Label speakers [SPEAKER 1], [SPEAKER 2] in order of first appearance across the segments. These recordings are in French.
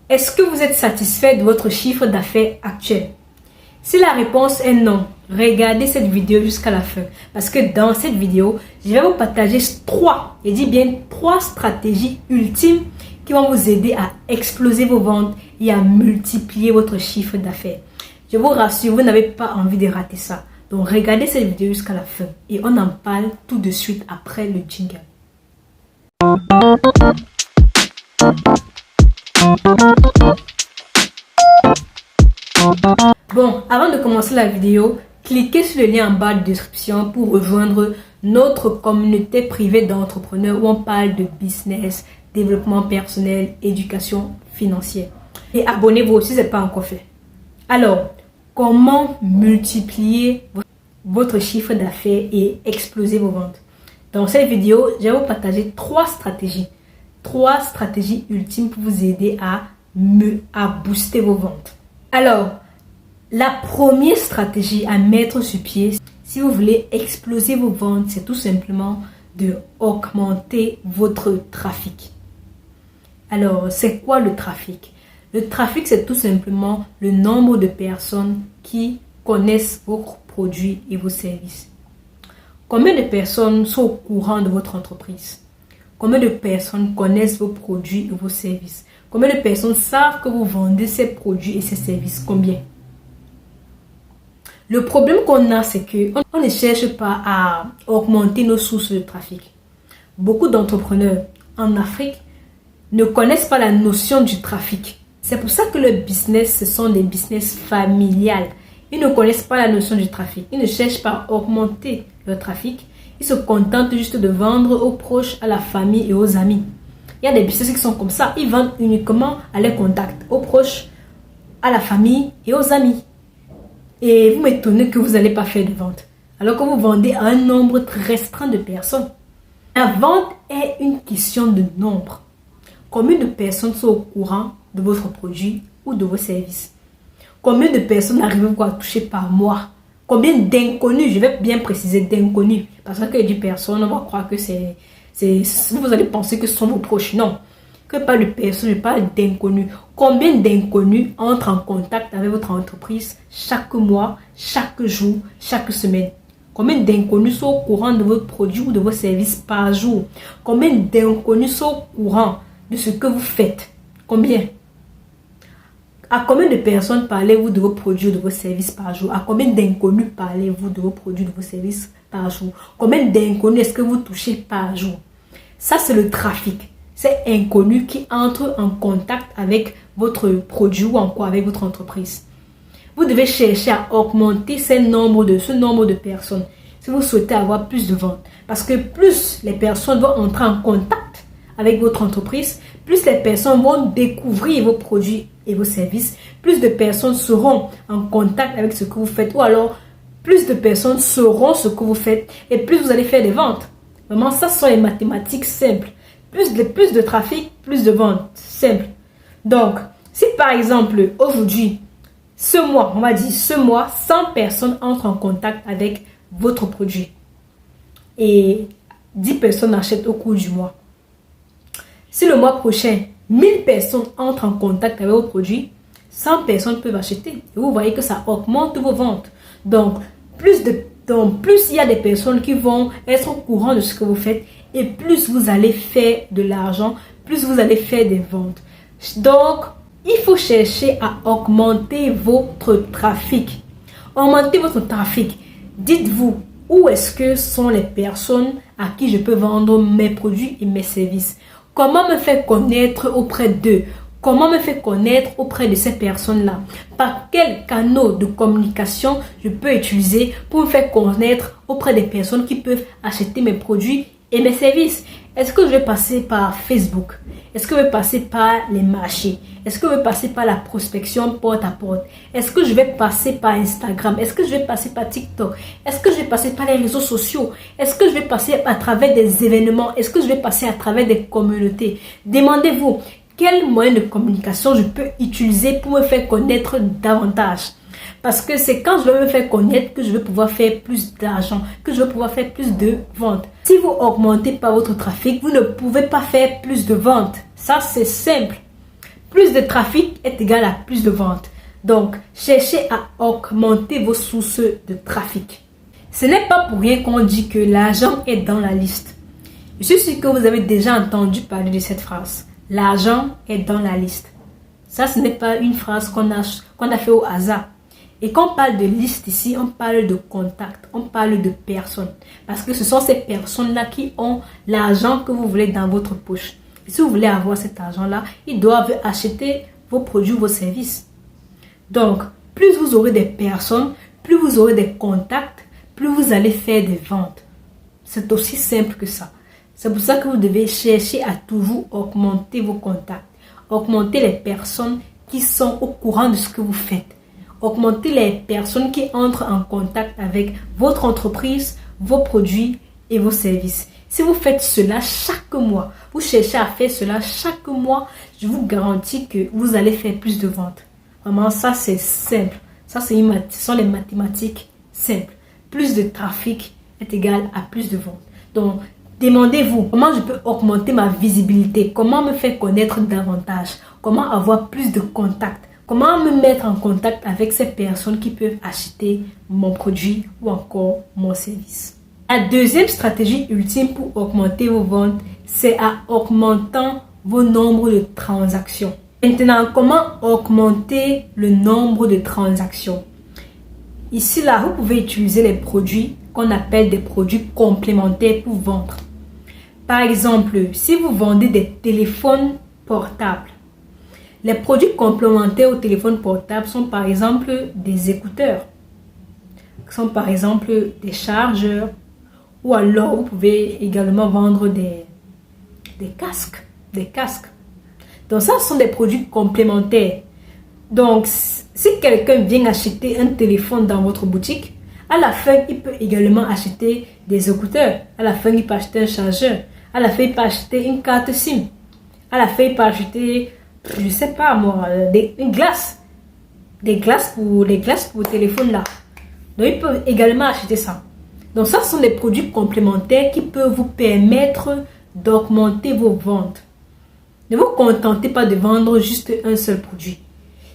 [SPEAKER 1] Est-ce que vous êtes satisfait de votre chiffre d'affaires actuel? Si la réponse est non, regardez cette vidéo jusqu'à la fin. Parce que dans cette vidéo, je vais vous partager trois stratégies ultimes qui vont vous aider à exploser vos ventes et à multiplier votre chiffre d'affaires. Je vous rassure, vous n'avez pas envie de rater ça. Donc regardez cette vidéo jusqu'à la fin et on en parle tout de suite après le jingle. Bon, avant de commencer la vidéo, cliquez sur le lien en bas de description pour rejoindre notre communauté privée d'entrepreneurs où on parle de business, développement personnel, éducation financière. Et abonnez-vous si ce n'est pas encore fait. Alors, comment multiplier votre chiffre d'affaires et exploser vos ventes? Dans cette vidéo, je vais vous partager trois stratégies ultimes pour vous aider à booster vos ventes. Alors, la première stratégie à mettre sur pied, si vous voulez exploser vos ventes, c'est tout simplement de augmenter votre trafic. Alors, c'est quoi le trafic? Le trafic, c'est tout simplement le nombre de personnes qui connaissent vos produits et vos services. Combien de personnes sont au courant de votre entreprise? Combien de personnes connaissent vos produits et vos services? Combien de personnes savent que vous vendez ces produits et ces services? Combien? Le problème qu'on a, c'est qu'on ne cherche pas à augmenter nos sources de trafic. Beaucoup d'entrepreneurs en Afrique ne connaissent pas la notion du trafic. C'est pour ça que le business, ce sont des business familiales. Ils ne connaissent pas la notion du trafic. Ils ne cherchent pas à augmenter leur trafic. Ils se contentent juste de vendre aux proches, à la famille et aux amis. Il y a des business qui sont comme ça. Ils vendent uniquement à leurs contacts, aux proches, à la famille et aux amis. Et vous m'étonnez que vous n'allez pas faire de vente. Alors que vous vendez à un nombre très restreint de personnes. La vente est une question de nombre. Combien de personnes sont au courant de votre produit ou de vos services? Combien de personnes arrivez-vous à toucher par mois? Combien d'inconnus? Je vais bien préciser d'inconnus. Parce que du personne, on va croire que vous allez penser que ce sont vos proches. Non. Que pas de personnes, je parle d'inconnus. Combien d'inconnus entrent en contact avec votre entreprise chaque mois, chaque jour, chaque semaine? Combien d'inconnus sont au courant de votre produit ou de vos services par jour? Combien d'inconnus sont au courant de ce que vous faites? Combien? À combien de personnes parlez-vous de vos produits ou de vos services par jour? À combien d'inconnus parlez-vous de vos produits ou de vos services par jour? Combien d'inconnus est-ce que vous touchez par jour? Ça, c'est le trafic. C'est inconnu qui entre en contact avec votre produit ou encore avec votre entreprise. Vous devez chercher à augmenter ce nombre de personnes si vous souhaitez avoir plus de ventes. Parce que plus les personnes vont entrer en contact avec votre entreprise, plus les personnes vont découvrir vos produits et vos services, plus de personnes seront en contact avec ce que vous faites, ou alors plus de personnes sauront ce que vous faites et plus vous allez faire des ventes. Vraiment, ça sont les mathématiques simples. Plus de trafic, plus de ventes. Simple. Donc, si par exemple, aujourd'hui, ce mois, 100 personnes entrent en contact avec votre produit et 10 personnes achètent au cours du mois. Si le mois prochain, 1000 personnes entrent en contact avec vos produits, 100 personnes peuvent acheter. Et vous voyez que ça augmente vos ventes. Donc, plus il y a des personnes qui vont être au courant de ce que vous faites et plus vous allez faire de l'argent, plus vous allez faire des ventes. Donc, il faut chercher à augmenter votre trafic. Augmenter votre trafic. Dites-vous, où est-ce que sont les personnes à qui je peux vendre mes produits et mes services? Comment me faire connaître auprès d'eux? Comment me faire connaître auprès de ces personnes-là? Par quels canaux de communication je peux utiliser pour me faire connaître auprès des personnes qui peuvent acheter mes produits et mes services? Est-ce que je vais passer par Facebook? Est-ce que je vais passer par les marchés? Est-ce que je vais passer par la prospection porte à porte? Est-ce que je vais passer par Instagram? Est-ce que je vais passer par TikTok? Est-ce que je vais passer par les réseaux sociaux? Est-ce que je vais passer à travers des événements? Est-ce que je vais passer à travers des communautés? Demandez-vous, quel moyen de communication je peux utiliser pour me faire connaître davantage? Parce que c'est quand je vais me faire connaître que je vais pouvoir faire plus d'argent, que je vais pouvoir faire plus de ventes. Si vous augmentez pas votre trafic, vous ne pouvez pas faire plus de ventes. Ça, c'est simple. plus de trafic est égal à plus de ventes. Donc, cherchez à augmenter vos sources de trafic. Ce n'est pas pour rien qu'on dit que l'argent est dans la liste. Je suis sûr que vous avez déjà entendu parler de cette phrase. L'argent est dans la liste. Ça, ce n'est pas une phrase qu'on a fait au hasard. Et quand on parle de liste ici, on parle de contact, on parle de personnes. Parce que ce sont ces personnes-là qui ont l'argent que vous voulez dans votre poche. Et si vous voulez avoir cet argent-là, ils doivent acheter vos produits, vos services. Donc, plus vous aurez des personnes, plus vous aurez des contacts, plus vous allez faire des ventes. C'est aussi simple que ça. C'est pour ça que vous devez chercher à toujours augmenter vos contacts, augmenter les personnes qui sont au courant de ce que vous faites, augmenter les personnes qui entrent en contact avec votre entreprise, vos produits et vos services. Si vous faites cela chaque mois, vous cherchez à faire cela chaque mois, je vous garantis que vous allez faire plus de ventes. Vraiment, ça c'est simple. Ça ce sont les mathématiques simples. Plus de trafic est égal à plus de ventes. Donc, demandez-vous comment je peux augmenter ma visibilité, comment me faire connaître davantage, comment avoir plus de contacts, comment me mettre en contact avec ces personnes qui peuvent acheter mon produit ou encore mon service. La deuxième stratégie ultime pour augmenter vos ventes, c'est en augmentant vos nombres de transactions. Maintenant, comment augmenter le nombre de transactions? Ici, là, vous pouvez utiliser les produits qu'on appelle des produits complémentaires pour vendre. Par exemple, si vous vendez des téléphones portables, les produits complémentaires aux téléphones portables sont par exemple des écouteurs, sont par exemple des chargeurs, ou alors vous pouvez également vendre des casques. Donc ça, ce sont des produits complémentaires. Donc, si quelqu'un vient acheter un téléphone dans votre boutique, à la fin, il peut également acheter des écouteurs. À la fin, il peut acheter un chargeur. À la fin, il peut acheter une carte SIM. À la fin, il peut acheter, je ne sais pas moi, une glace. Des glaces pour le téléphone là. Donc, il peut également acheter ça. Donc, ça sont des produits complémentaires qui peuvent vous permettre d'augmenter vos ventes. Ne vous contentez pas de vendre juste un seul produit.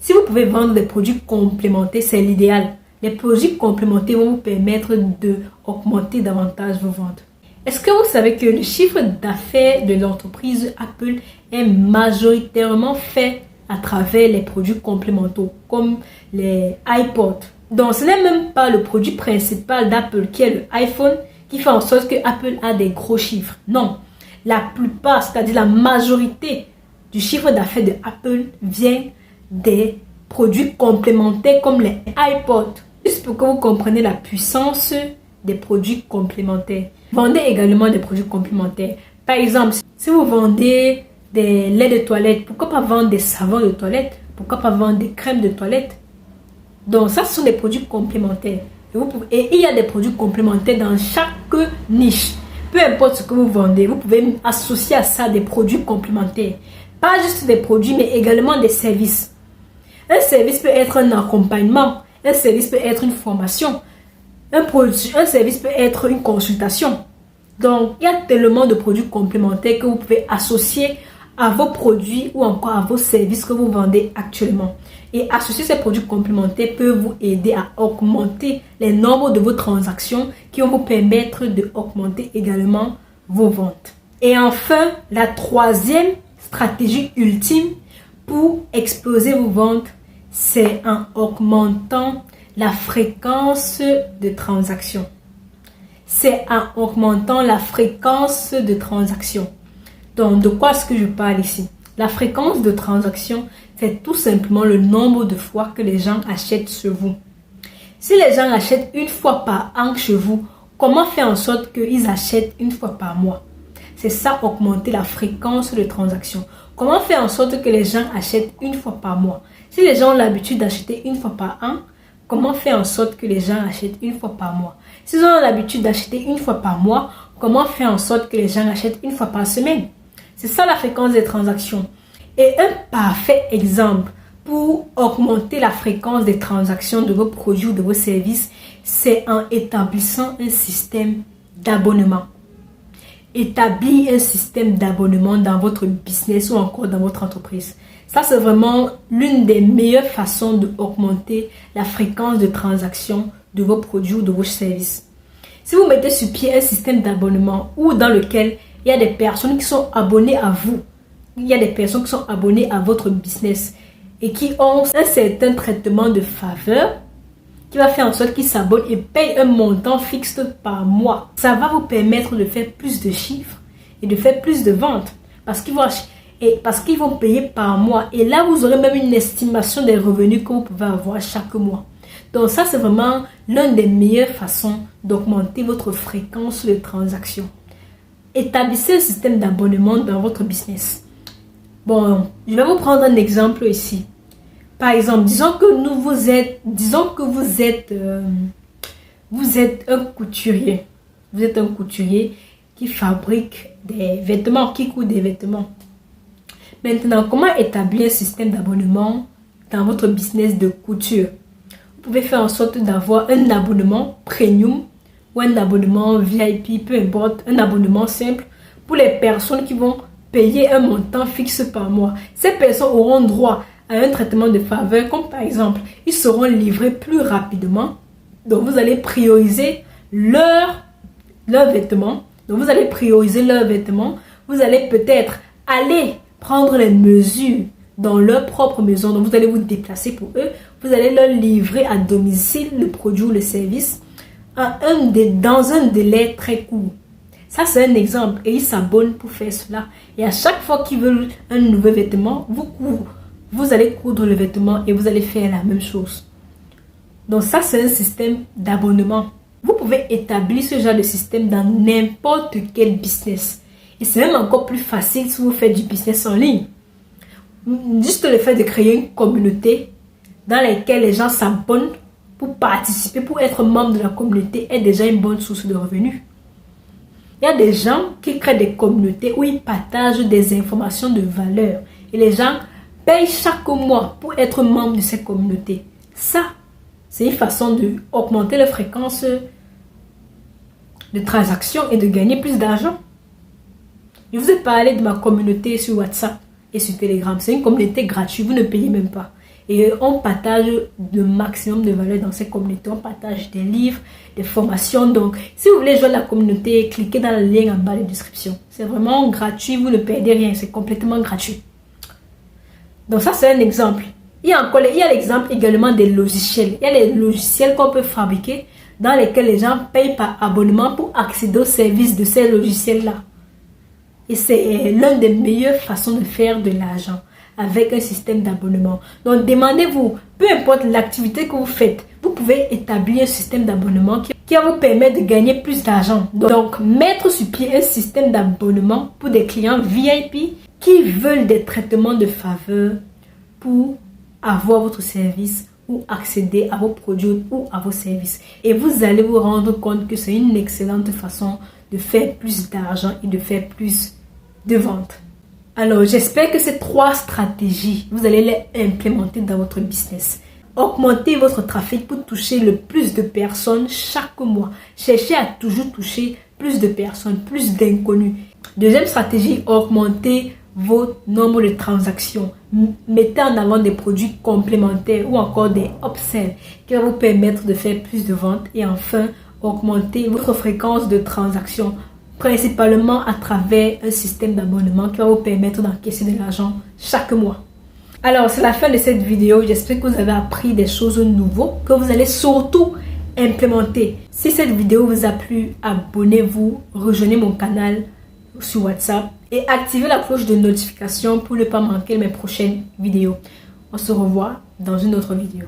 [SPEAKER 1] Si vous pouvez vendre des produits complémentaires, c'est l'idéal. Les produits complémentaires vont vous permettre d'augmenter davantage vos ventes. Est-ce que vous savez que le chiffre d'affaires de l'entreprise Apple est majoritairement fait à travers les produits complémentaires, comme les iPods? Donc, ce n'est même pas le produit principal d'Apple qui est le iPhone qui fait en sorte que Apple a des gros chiffres. Non. La plupart, c'est-à-dire la majorité du chiffre d'affaires de Apple vient des produits complémentaires comme les iPods. Juste pour que vous compreniez la puissance des produits complémentaires. Vendez également des produits complémentaires. Par exemple, si vous vendez des laits de toilette, pourquoi pas vendre des savons de toilette? Pourquoi pas vendre des crèmes de toilette? Donc ça, ce sont des produits complémentaires. Et il y a des produits complémentaires dans chaque niche. Peu importe ce que vous vendez, vous pouvez associer à ça des produits complémentaires. Pas juste des produits, mais également des services. Un service peut être un accompagnement. Un service peut être une formation. Un service peut être une consultation. Donc, il y a tellement de produits complémentaires que vous pouvez associer à vos produits ou encore à vos services que vous vendez actuellement. Et associer ces produits complémentaires peut vous aider à augmenter les nombres de vos transactions qui vont vous permettre d'augmenter également vos ventes. Et enfin, la troisième stratégie ultime pour exploser vos ventes, c'est en augmentant la fréquence de transactions. C'est en augmentant la fréquence de transactions. Donc, de quoi est-ce que je parle ici? La fréquence de transaction, c'est tout simplement le nombre de fois que les gens achètent chez vous. Si les gens achètent une fois par an chez vous, comment faire en sorte qu'ils achètent une fois par mois? C'est ça, augmenter la fréquence de transaction. Comment faire en sorte que les gens achètent une fois par mois? Si les gens ont l'habitude d'acheter une fois par an, comment faire en sorte que les gens achètent une fois par mois? S'ils ont l'habitude d'acheter une fois par mois, comment faire en sorte que les gens achètent une fois par semaine? C'est ça la fréquence des transactions. Et un parfait exemple pour augmenter la fréquence des transactions de vos produits ou de vos services, c'est en établissant un système d'abonnement. Établir un système d'abonnement dans votre business ou encore dans votre entreprise. Ça, c'est vraiment l'une des meilleures façons d'augmenter la fréquence de transaction de vos produits ou de vos services. Si vous mettez sur pied un système d'abonnement ou dans lequel il y a des personnes qui sont abonnées à vous, il y a des personnes qui sont abonnées à votre business et qui ont un certain traitement de faveur qui va faire en sorte qu'ils s'abonnent et payent un montant fixe par mois. Ça va vous permettre de faire plus de chiffres et de faire plus de ventes parce qu'ils vont payer par mois. Et là, vous aurez même une estimation des revenus que vous pouvez avoir chaque mois. Donc ça, c'est vraiment l'une des meilleures façons d'augmenter votre fréquence de transaction. Établissez un système d'abonnement dans votre business. Bon, je vais vous prendre un exemple ici. Par exemple, disons que vous êtes un couturier. Vous êtes un couturier qui fabrique des vêtements, qui coud des vêtements. Maintenant, comment établir un système d'abonnement dans votre business de couture? Vous pouvez faire en sorte d'avoir un abonnement premium ou un abonnement VIP, peu importe, un abonnement simple pour les personnes qui vont payer un montant fixe par mois. Ces personnes auront droit à un traitement de faveur, comme par exemple, ils seront livrés plus rapidement. Donc, vous allez prioriser leurs vêtements. Donc, vous allez prioriser leurs vêtements. Vous allez peut-être aller prendre les mesures dans leur propre maison. Donc, vous allez vous déplacer pour eux. Vous allez leur livrer à domicile le produit ou le service dans un délai très court. Ça, c'est un exemple. Et ils s'abonnent pour faire cela. Et à chaque fois qu'ils veulent un nouveau vêtement, vous allez coudre le vêtement et vous allez faire la même chose. Donc ça, c'est un système d'abonnement. Vous pouvez établir ce genre de système dans n'importe quel business. Et c'est même encore plus facile si vous faites du business en ligne. Juste le fait de créer une communauté dans laquelle les gens s'abonnent pour participer, pour être membre de la communauté est déjà une bonne source de revenus. Il y a des gens qui créent des communautés où ils partagent des informations de valeur. Et les gens payent chaque mois pour être membre de cette communauté. Ça, c'est une façon d'augmenter la fréquence de transactions et de gagner plus d'argent. Je vous ai parlé de ma communauté sur WhatsApp et sur Telegram. C'est une communauté gratuite, vous ne payez même pas. Et on partage le maximum de valeur dans cette communauté. On partage des livres, des formations. Donc, si vous voulez joindre la communauté, cliquez dans le lien en bas de la description. C'est vraiment gratuit, vous ne perdez rien, c'est complètement gratuit. Donc ça, c'est un exemple. Il y a l'exemple également des logiciels. Il y a les logiciels qu'on peut fabriquer dans lesquels les gens payent par abonnement pour accéder aux services de ces logiciels-là. Et c'est l'une des meilleures façons de faire de l'argent avec un système d'abonnement. Donc, demandez-vous, peu importe l'activité que vous faites, vous pouvez établir un système d'abonnement qui va vous permettre de gagner plus d'argent. Donc, mettre sur pied un système d'abonnement pour des clients VIP qui veulent des traitements de faveur pour avoir votre service ou accéder à vos produits ou à vos services. Et vous allez vous rendre compte que c'est une excellente façon de faire plus d'argent et de faire plus de ventes. Alors, j'espère que ces 3 stratégies, vous allez les implémenter dans votre business. Augmentez votre trafic pour toucher le plus de personnes chaque mois. Cherchez à toujours toucher plus de personnes, plus d'inconnus. Deuxième stratégie, augmentez votre nombre de transactions. Mettez en avant des produits complémentaires ou encore des upsells qui vont vous permettre de faire plus de ventes. Et enfin, augmentez votre fréquence de transactions, principalement à travers un système d'abonnement qui va vous permettre d'encaisser de l'argent chaque mois. Alors, c'est la fin de cette vidéo. J'espère que vous avez appris des choses nouvelles que vous allez surtout implémenter. Si cette vidéo vous a plu, abonnez-vous, rejoignez mon canal sur WhatsApp et activez la cloche de notification pour ne pas manquer mes prochaines vidéos. On se revoit dans une autre vidéo.